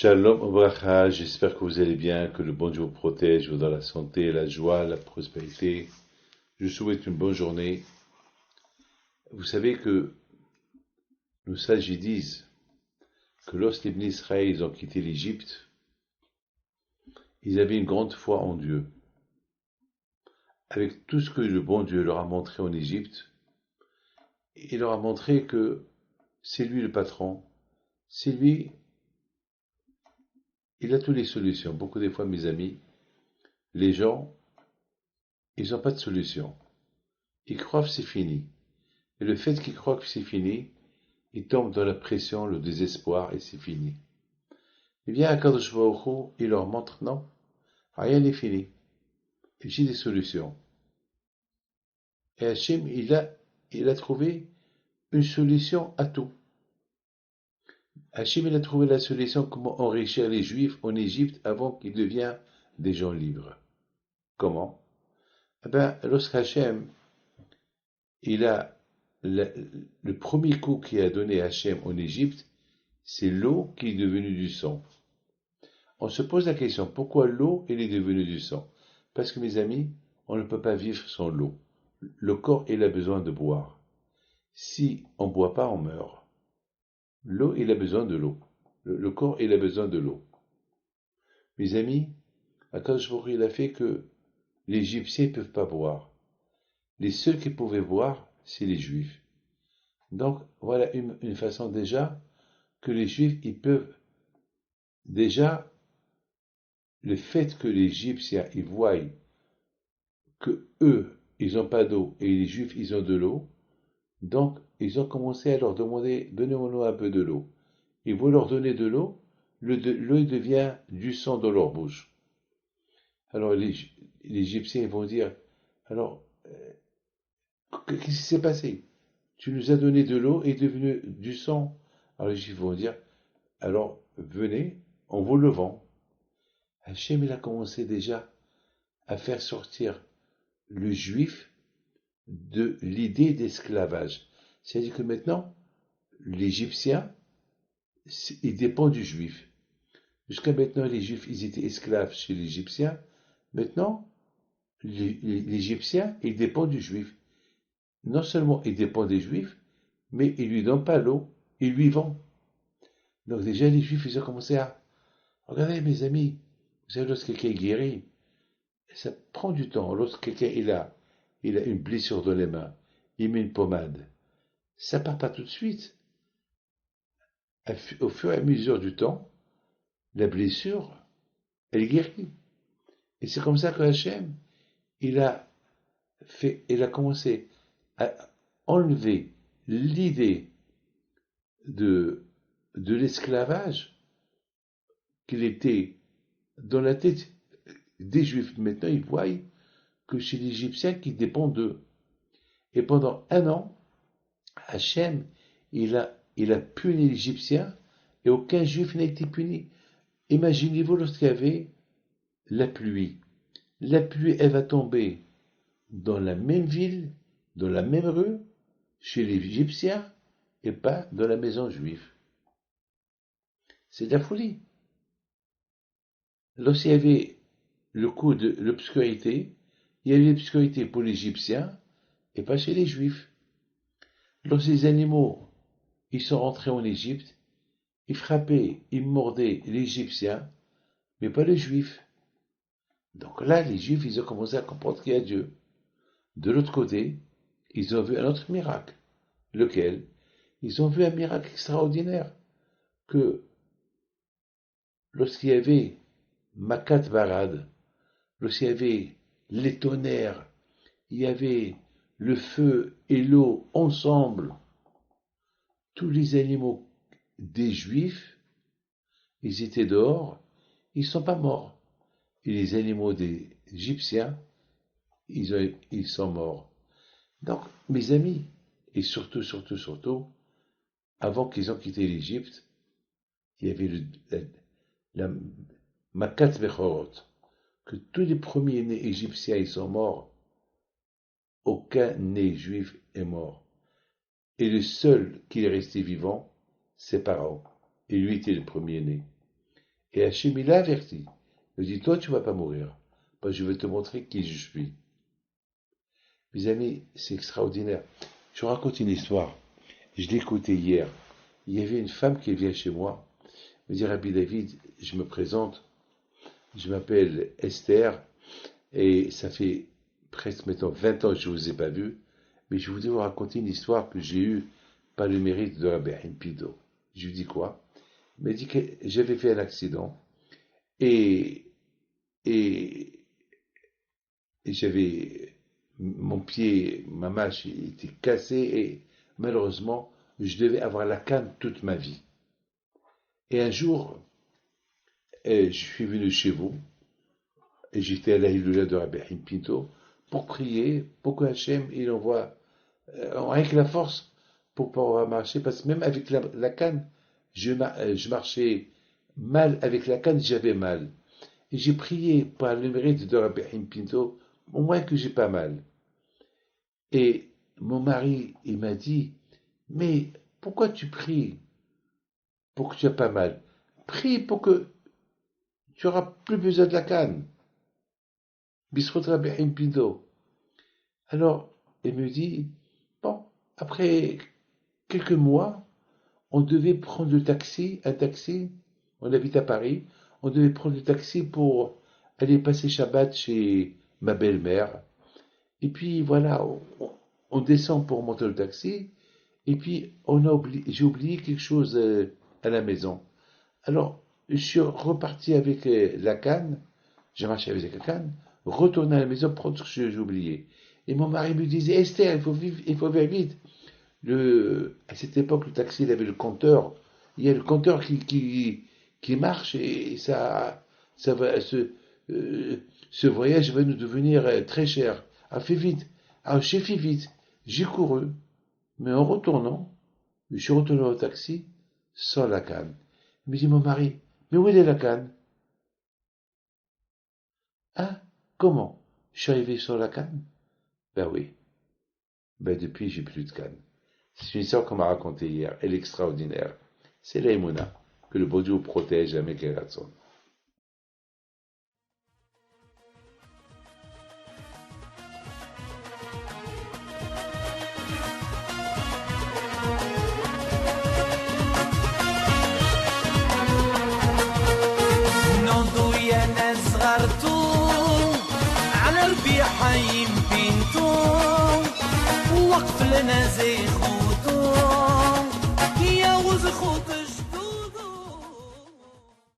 Shalom Obracha, j'espère que vous allez bien, que le bon Dieu vous protège, vous dans la santé, la joie, la prospérité. Je vous souhaite une bonne journée. Vous savez que nos sages disent que lorsque les Bénis Israël ils ont quitté l'Égypte, ils avaient une grande foi en Dieu. Avec tout ce que le bon Dieu leur a montré en Égypte, il leur a montré que c'est lui le patron, c'est lui, il a toutes les solutions. Beaucoup des fois, mes amis, les gens, ils n'ont pas de solution. Ils croient que c'est fini. Et le fait qu'ils croient que c'est fini, ils tombent dans la pression, le désespoir, et c'est fini. Eh bien, Akadosh Baruch Hu, il leur montre, non, rien n'est fini. Et j'ai des solutions. Et Hachem, il a trouvé une solution à tout. Hachem, il a trouvé la solution comment enrichir les Juifs en Égypte avant qu'ils deviennent des gens libres. Comment? Eh bien, lorsqu'Hachem, il a le premier coup qu'il a donné Hachem en Égypte, c'est l'eau qui est devenue du sang. On se pose la question, pourquoi l'eau est devenue du sang? Parce que mes amis, on ne peut pas vivre sans l'eau. Le corps, il a besoin de boire. Si on ne boit pas, on meurt. L'eau, il a besoin de l'eau. Le corps, il a besoin de l'eau. Mes amis, Akadosh Baruch Hu, il a fait que les Égyptiens ne peuvent pas boire. Les seuls qui pouvaient boire, c'est les Juifs. Donc, voilà une façon déjà que les Juifs, ils peuvent déjà, le fait que les Égyptiens, ils voient que eux, ils n'ont pas d'eau et les Juifs, ils ont de l'eau, donc ils ont commencé à leur demander, donnez-nous un peu de l'eau. Ils vont leur donner de l'eau, l'eau devient du sang dans leur bouche. Alors les Égyptiens vont dire, alors, qu'est-ce qui s'est passé? Tu nous as donné de l'eau et est devenu du sang. Alors les Juifs vont dire, alors venez, on vous le vend. Hachem, il a commencé déjà à faire sortir le Juif de l'idée d'esclavage. C'est-à-dire que maintenant, l'Égyptien, il dépend du Juif. Jusqu'à maintenant, les Juifs, ils étaient esclaves chez l'Égyptien. Maintenant, l'Égyptien, il dépend du Juif. Non seulement il dépend des Juifs, mais il lui donne pas l'eau, il lui vend. Donc déjà, les Juifs, ils ont commencé à... Regardez, mes amis, vous savez, lorsque quelqu'un est guéri, ça prend du temps. Lorsque quelqu'un il a une blessure dans les mains, il met une pommade. Ça part pas tout de suite. Au fur et à mesure du temps, la blessure, elle guérit. Et c'est comme ça que Hachem, il a commencé à enlever l'idée de, de l'esclavage qu'il était dans la tête des Juifs. Maintenant, ils voient que chez les Égyptiens qui dépendent d'eux. Et pendant un an, Hachem, il a puni l'Égyptien et aucun Juif n'a été puni. Imaginez-vous lorsqu'il y avait la pluie. La pluie, elle va tomber dans la même ville, dans la même rue, chez les Égyptiens, et pas dans la maison juive. C'est de la folie. Lorsqu'il y avait le coup de l'obscurité, il y avait l'obscurité pour les Égyptiens et pas chez les Juifs. Lorsque les animaux ils sont rentrés en Égypte, ils frappaient, ils mordaient les Égyptiens, mais pas les Juifs. Donc là, les Juifs, ils ont commencé à comprendre qu'il y a Dieu. De l'autre côté, ils ont vu un autre miracle. Lequel? Ils ont vu un miracle extraordinaire. Que lorsqu'il y avait Makat Varad, lorsqu'il y avait les tonnerres, il y avait le feu et l'eau ensemble, tous les animaux des Juifs, ils étaient dehors, ils ne sont pas morts. Et les animaux des Égyptiens, ils sont morts. Donc, mes amis, et surtout, surtout, surtout, avant qu'ils ont quitté l'Égypte, il y avait la Makat Bechorot, que tous les premiers-nés égyptiens ils sont morts, aucun né juif est mort. Et le seul qui est resté vivant, c'est Pharaon. Et lui était le premier-né. Et Hachem, il l'a averti. Il dit, toi, tu vas pas mourir. Moi, je vais te montrer qui je suis. Mes amis, c'est extraordinaire. Je vous raconte une histoire. Je l'ai écoutée hier. Il y avait une femme qui vient chez moi. Elle me dit, Rabbi David, je me présente. Je m'appelle Esther. Et ça fait presque maintenant 20 ans que je ne vous ai pas vu. Mais je voudrais vous raconter une histoire que j'ai eue par le mérite de Rabbi Pido. Je lui dis quoi? Il m'a dit que j'avais fait un accident. Et, et, et j'avais mon pied, ma mâche était cassée et malheureusement, je devais avoir la canne toute ma vie. Et un jour, je suis venu chez vous et j'étais à la Hiloula de Rabbi Pinto pour prier pour que Hachem il envoie rien que la force pour pouvoir marcher parce que même avec la canne, je marchais mal avec la canne, j'avais mal. Et j'ai prié par le mérite de Rabbi Pinto, au moins que j'ai pas mal. Et mon mari, il m'a dit, mais pourquoi tu pries pour que tu aies pas mal? Prie pour que tu n'auras plus besoin de la canne. Bisrot Rabbi Pinto. Alors, il me dit, bon, après quelques mois, on devait prendre un taxi, on habite à Paris, on devait prendre le taxi pour aller passer Shabbat chez ma belle-mère. Et puis voilà, on descend pour monter le taxi, et puis j'ai oublié quelque chose à la maison. Alors, je suis reparti avec la canne, j'ai marché avec la canne, retourné à la maison pour prendre ce que j'ai oublié. Et mon mari me disait, Esther, il faut faire vite. À cette époque, le taxi, il avait le compteur. Il y a le compteur qui marche et ça va, ce voyage va nous devenir très cher. Ah, fais vite. Ah, j'ai fait vite. J'ai couru. Mais en retournant, je suis retourné au taxi sans la canne. Il me dit mon mari, mais où est la canne? Hein? Comment? Je suis arrivé sans la canne? Ben oui. Ben depuis, j'ai plus de canne. C'est une histoire qu'on m'a racontée hier. Elle est extraordinaire. C'est l'Aïmouna. Que le bon Dieu vous protège à Mekeratson. على ربيع حيم بنتو وقف لنا زي خو